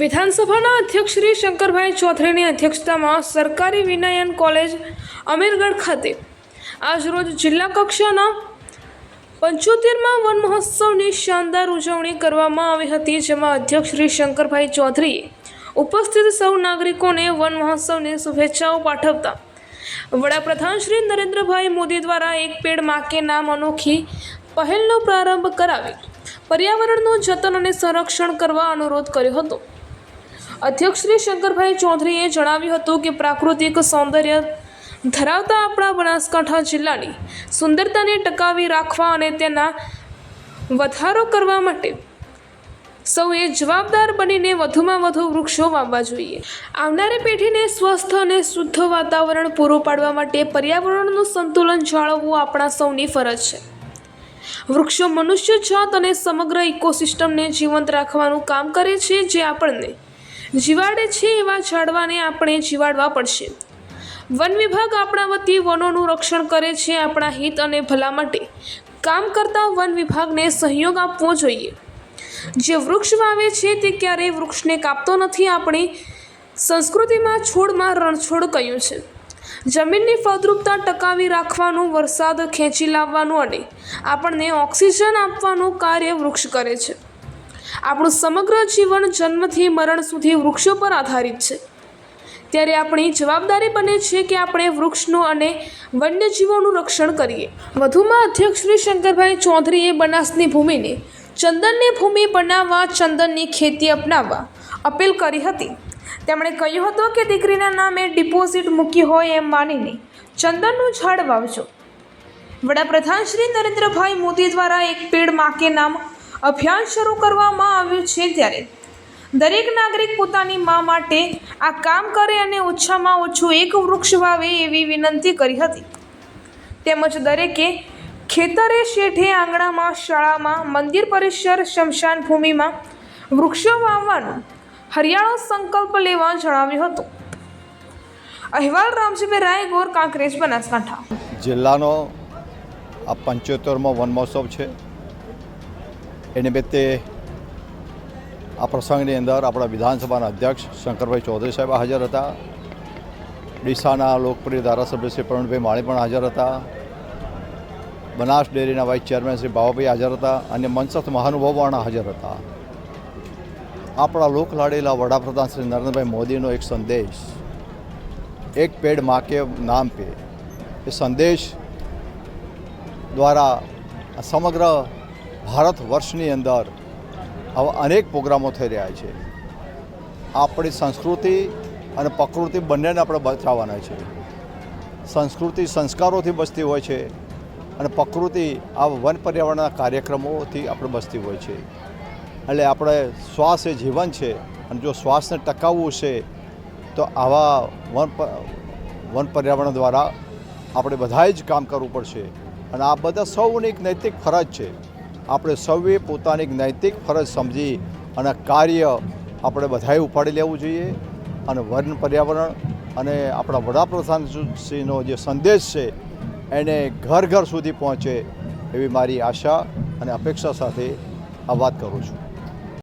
વિધાનસભાના અધ્યક્ષ શ્રી શંકરભાઈ ચૌધરીની અધ્યક્ષતામાં સરકારી વિનયન કોલેજ અમીરગઢ ખાતે આજરોજ જિલ્લા કક્ષાના 75મા વન મહોત્સવની શાનદાર ઉજવણી કરવામાં આવી હતી, જેમાં અધ્યક્ષ શ્રી શંકરભાઈ ચૌધરીએ ઉપસ્થિત સૌ નાગરિકોને વન મહોત્સવની શુભેચ્છાઓ પાઠવતા વડાપ્રધાન શ્રી નરેન્દ્રભાઈ મોદી દ્વારા એક પેડ માં કે નામ અનોખી પહેલનો પ્રારંભ કરાવી પર્યાવરણનું જતન અને સંરક્ષણ કરવા અનુરોધ કર્યો હતો। અધ્યક્ષ શ્રી શંકરભાઈ ચૌધરીએ જણાવ્યું હતું કે પ્રાકૃતિક સૌંદર્ય ધરાવતા આપણા બનાસકાંઠા જિલ્લાની સુંદરતાને ટકાવી રાખવા અને તેના વધારો કરવા માટે સૌએ જવાબદાર બનીને વધુમાં વધુ વૃક્ષો વાવવા જોઈએ। આવનારી પેઢીને સ્વસ્થ અને શુદ્ધ વાતાવરણ પૂરું પાડવા માટે પર્યાવરણનું સંતુલન જાળવવું આપણા સૌની ફરજ છે। વૃક્ષો મનુષ્ય જાત અને સમગ્ર ઇકોસિસ્ટમને જીવંત રાખવાનું કામ કરે છે। જે આપણને જીવાડે છે એવા ઝાડવાને આપણે જીવાડવા પડશે। વન વિભાગ આપણા વતી વનોનું રક્ષણ કરે છે। આપણા હિત અને ભલા માટે કામ કરતા વન વિભાગને સહયોગ આપવો જોઈએ। જે વૃક્ષ વાવે છે તે ક્યારેય વૃક્ષને કાપતો નથી। આપણી સંસ્કૃતિમાં છોડમાં રણછોડ કહ્યું છે। જમીનની ફળદ્રુપતા ટકાવી રાખવાનું, વરસાદ ખેંચી લાવવાનું અને આપણને ઓક્સિજન આપવાનું કાર્ય વૃક્ષ કરે છે। આપણું સમગ્ર જીવન જન્મથી મરણ સુધી વૃક્ષો પર આધારિત છે, ત્યારે આપણી જવાબદારી બને છે કે આપણે વૃક્ષનું અને વન્યજીવોનું રક્ષણ કરીએ। વધુમાં અધ્યક્ષ શ્રી શંકરભાઈ ચૌધરીએ બનાસની ભૂમિને ચંદનની ભૂમિ બનાવવા, ચંદનની ખેતી અપનાવવા અપીલ કરી હતી। તેમણે કહ્યું હતું કે દીકરીના નામે ડિપોઝિટ મૂકી હોય એમ માનીને ચંદનનું ઝાડ વાવજો। વડાપ્રધાન શ્રી નરેન્દ્રભાઈ મોદી દ્વારા એક પેડ માં કે નામ અભિયાન શરૂ કરવામાં આવ્યું છે, ત્યારે દરેક નાગરિક પોતાની મા માટે આ કામ કરે અને ઓછામાં ઓછું એક વૃક્ષ વાવે એવી વિનંતી કરી હતી। તેમજ દરેકે ખેતરે, શેઠે, આંગણામાં, શાળામાં, મંદિર પરિસર, સ્મશાન ભૂમિમાં વૃક્ષો વાવવાનો હરિયાળો સંકલ્પ લેવા જણાવ્યું હતું। અહેવાલ રામજીભાઈ રાયગોર, કાંકરેજ, બનાસકાંઠા જિલ્લાનો આ 75મો વન મહોત્સવ છે। એ નિમિત્તે આ પ્રસંગની અંદર આપણા વિધાનસભાના અધ્યક્ષ શંકરભાઈ ચૌધરી સાહેબ હાજર હતા। ડીસાના લોકપ્રિય ધારાસભ્ય શ્રી પ્રવીણભાઈ માળી પણ હાજર હતા। બનાસ ડેરીના વાઇસ ચેરમેન શ્રી બાવાભાઈ હાજર હતા અને મંચસ્થ મહાનુભાવો પણ હાજર હતા। આપણા લોકલાડીલા વડાપ્રધાન શ્રી નરેન્દ્રભાઈ મોદીનો એક સંદેશ, એક પેડ માં કે નામ પે, એ સંદેશ દ્વારા સમગ્ર ભારત વર્ષની અંદર આવા અનેક પ્રોગ્રામો થઈ રહ્યા છે। આપણી સંસ્કૃતિ અને પ્રકૃતિ બંનેને આપણે બચાવવાના છે। સંસ્કૃતિ સંસ્કારોથી બચતી હોય છે અને પ્રકૃતિ આ વન પર્યાવરણના કાર્યક્રમોથી આપણે બચતી હોય છે। એટલે આપણે શ્વાસ એ જીવન છે અને જો શ્વાસને ટકાવવું છે તો આવા વન પર્યાવરણ દ્વારા આપણે બધાએ જ કામ કરવું પડશે અને આ બધા સૌની એક નૈતિક ફરજ છે। આપણે સૌએ પોતાની નૈતિક ફરજ સમજી અને કાર્ય આપણે બધાએ ઉપાડી લેવું જોઈએ અને વન પર્યાવરણ અને આપણા વડાપ્રધાનશ્રીનો જે સંદેશ છે એને ઘર ઘર સુધી પહોંચે એવી મારી આશા અને અપેક્ષા સાથે આ વાત કરું છું।